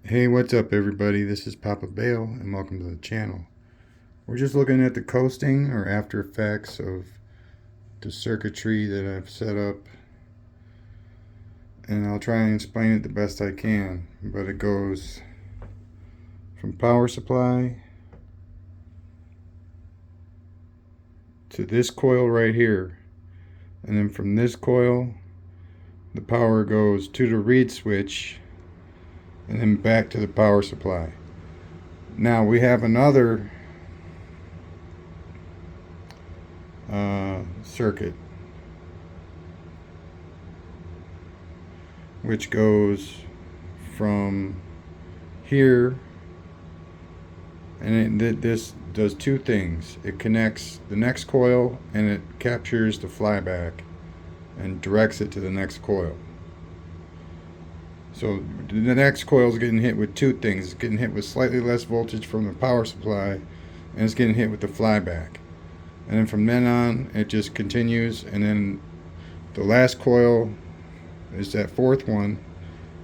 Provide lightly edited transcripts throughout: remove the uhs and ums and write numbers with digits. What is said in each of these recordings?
Hey, what's up everybody? This is Papa Bale and welcome to the channel. We're just looking at the coasting or after effects of the circuitry that I've set up, and I'll try and explain it the best I can. But it goes from power supply to this coil right here, and then from this coil the power goes to the reed switch and then back to the power supply. Now we have another circuit which goes from here, and this does two things. It connects the next coil and it captures the flyback and directs it to the next coil. So the next coil is getting hit with two things. It's getting hit with slightly less voltage from the power supply, and it's getting hit with the flyback. And then from then on, it just continues, and then the last coil is that fourth one,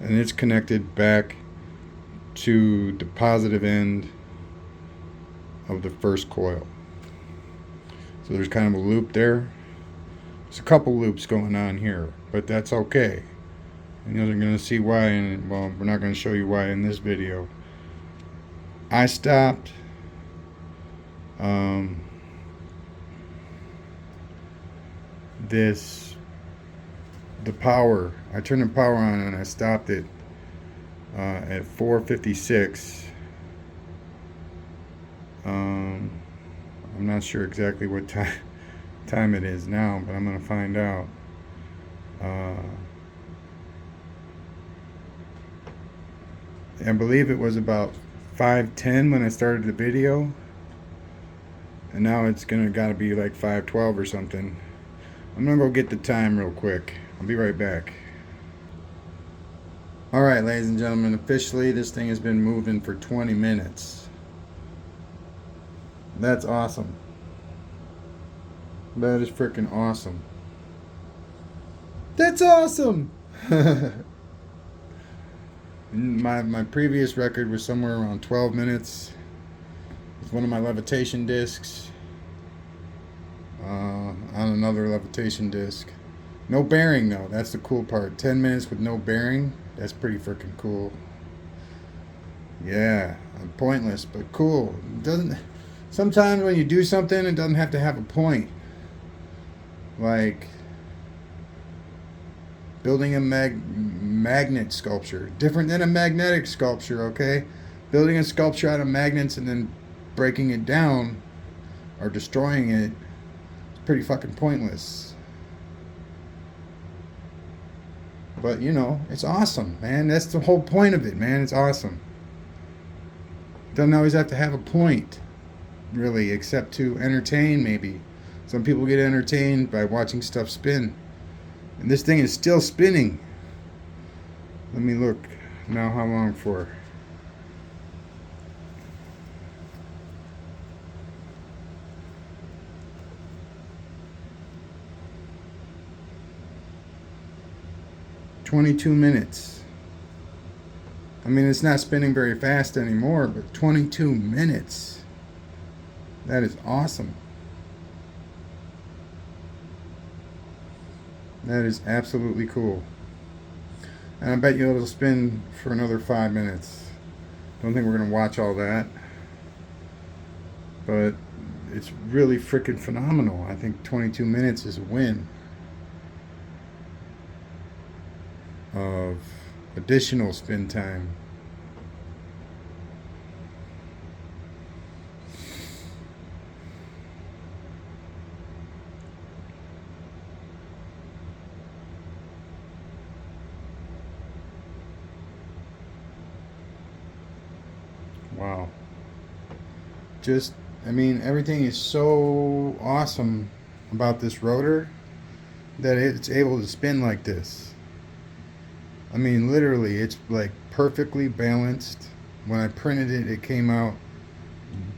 and it's connected back to the positive end of the first coil. So there's kind of a loop there. There's a couple loops going on here, but that's okay. And you're going to see why, and well, we're not going to show you why in this video. I stopped the power. I turned the power on and I stopped it at 4:56. I'm not sure exactly what time it is now, but I'm going to find out. I believe it was about 5:10 when I started the video, and now it's gotta be like 5:12 or something. I'm gonna go get the time real quick. I'll be right back. Alright, ladies and gentlemen, officially this thing has been moving for 20 minutes. That's awesome. That is freaking awesome. That's awesome! My previous record was somewhere around 12 minutes with one of my levitation discs on another levitation disc. No bearing though, that's the cool part. 10 minutes with no bearing, that's pretty freaking cool. Yeah, pointless but cool. It doesn't. Sometimes when you do something, it doesn't have to have a point. Like building a magnet sculpture, different than a magnetic sculpture, okay? Building a sculpture out of magnets and then breaking it down or destroying it is pretty fucking pointless. But you know, it's awesome, man. That's the whole point of it, man. It's awesome. Doesn't always have to have a point, really, except to entertain, maybe. Some people get entertained by watching stuff spin. And this thing is still spinning. Let me look now how long for. "22 minutes. I mean, it's not spinning very fast anymore, but 22 minutes. That is awesome. That is absolutely cool. And I bet you it'll spin for another 5 minutes. Don't think we're going to watch all that. But it's really freaking phenomenal. I think 22 minutes is a win of additional spin time. Wow. Just, I mean, everything is so awesome about this rotor that it's able to spin like this. I mean, literally, it's like perfectly balanced. When I printed it, it came out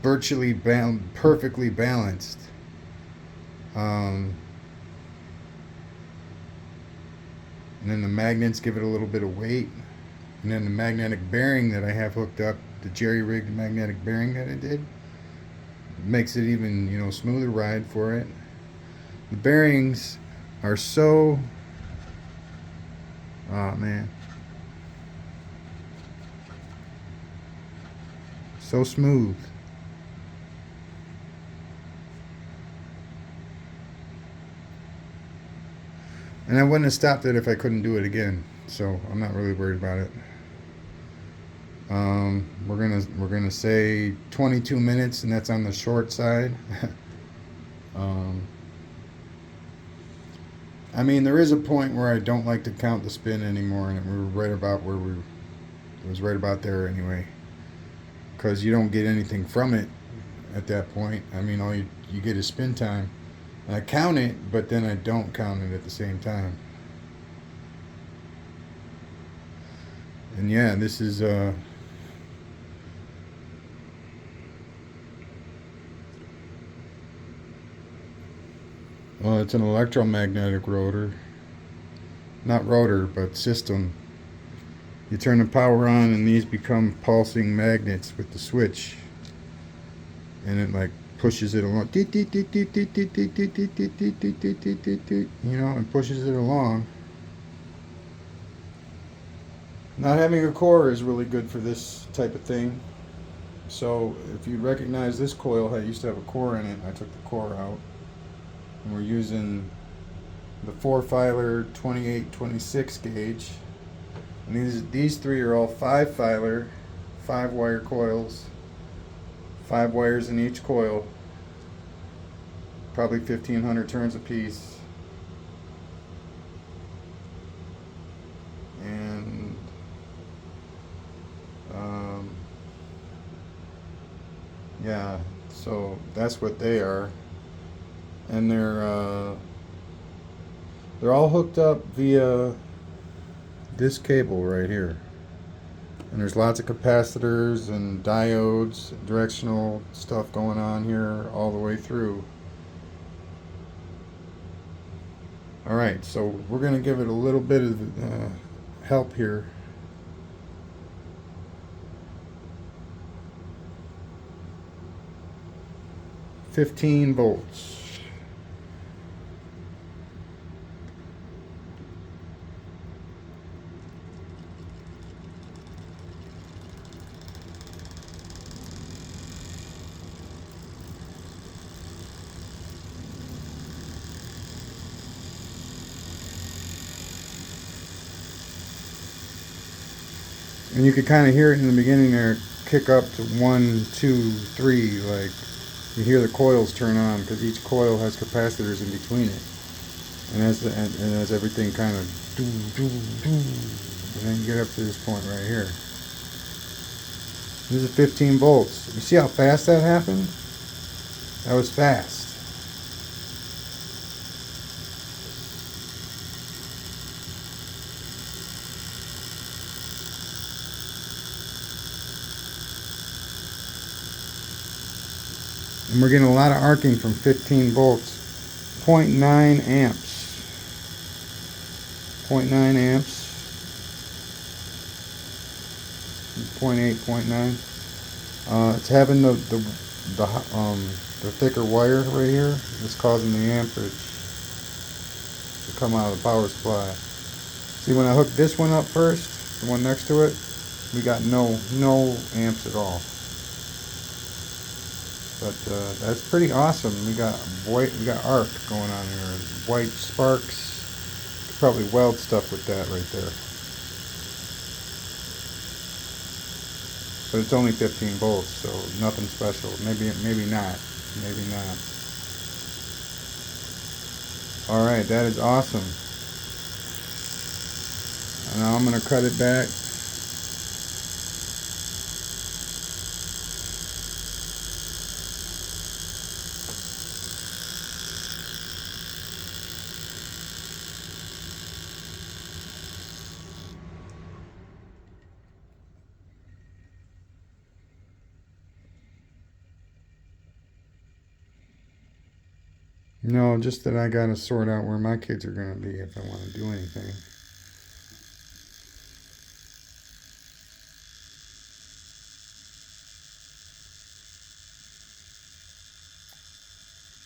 virtually perfectly balanced. And then the magnets give it a little bit of weight. And then the magnetic bearing that I have hooked up, the jerry-rigged magnetic bearing that I did, makes it even, smoother ride for it. The bearings are so, oh man, so smooth. And I wouldn't have stopped it if I couldn't do it again. So I'm not really worried about it. We're gonna say 22 minutes, and that's on the short side. um, I mean, there is a point where I don't like to count the spin anymore, and we were right about where we. It was right about there anyway, because you don't get anything from it at that point. I mean, all you get is spin time. And I count it, but then I don't count it at the same time. And yeah, this is well, it's an electromagnetic rotor, not rotor, but system. You turn the power on, and these become pulsing magnets with the switch, and it like pushes it along, and pushes it along. Not having a core is really good for this type of thing. So if you recognize this coil, I used to have a core in it. I took the core out, and we're using the 4-filer 2826 gauge. And these three are all 5-filer, 5-wire coils, 5 wires in each coil, probably 1,500 turns a piece. And yeah, so that's what they are. And they're all hooked up via this cable right here. And there's lots of capacitors and diodes, directional stuff going on here all the way through. Alright, so we're going to give it a little bit of help here. $15. And you could kind of hear it in the beginning there, kick up to 1, 2, 3, like you hear the coils turn on because each coil has capacitors in between it. And as everything kind of do, and then you get up to this point right here. This is 15 volts. You see how fast that happened? That was fast. And we're getting a lot of arcing from 15 volts. 0.9 amps. 0.9 amps. 0.8, 0.9. It's having the thicker wire right here. It's causing the amperage to come out of the power supply. See, when I hooked this one up first, the one next to it, we got no amps at all. But that's pretty awesome. We got arc going on here. White sparks. Could probably weld stuff with that right there. But it's only 15 volts, so nothing special. Maybe not. Maybe not. Alright, that is awesome. And now I'm going to cut it back. No, just that I gotta sort out where my kids are gonna be if I want to do anything.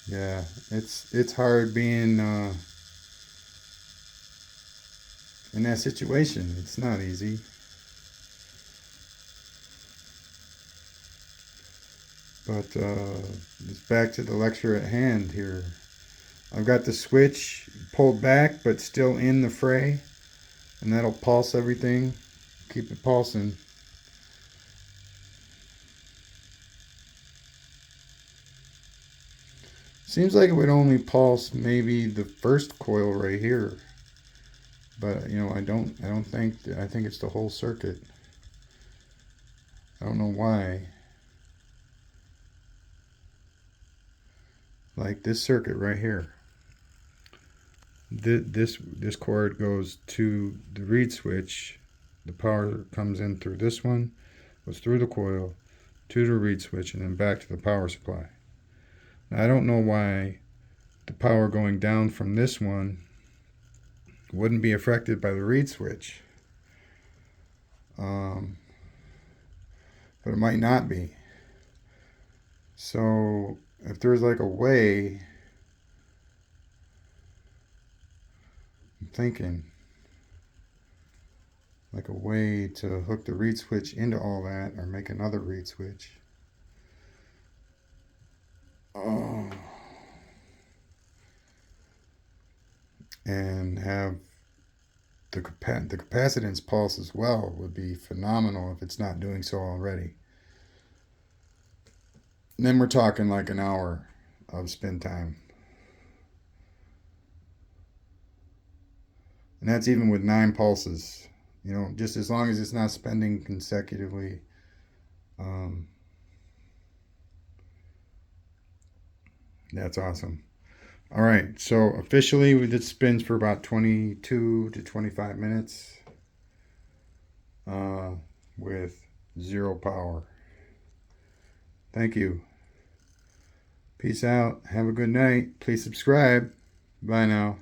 Yeah, it's hard being in that situation. It's not easy. But it's back to the lecture at hand here. I've got the switch pulled back but still in the fray, and that'll pulse everything, keep it pulsing. Seems like it would only pulse maybe the first coil right here, but you know, I don't think, I think it's the whole circuit. I don't know why. Like this circuit right here. This cord goes to the reed switch. The power comes in through this one, goes through the coil to the reed switch, and then back to the power supply. Now, I don't know why the power going down from this one wouldn't be affected by the reed switch, um, but it might not be. So if there's like a way, I'm thinking like a way to hook the reed switch into all that, or make another reed switch. Oh, and have the capacitance pulse as well would be phenomenal if it's not doing so already. And then we're talking like an hour of spin time. And that's even with 9 pulses. You know, just as long as it's not spending consecutively. Um, that's awesome. All right, so officially we did spins for about 22 to 25 minutes uh, with 0 power. Thank you. Peace out. Have a good night. Please subscribe. Bye now.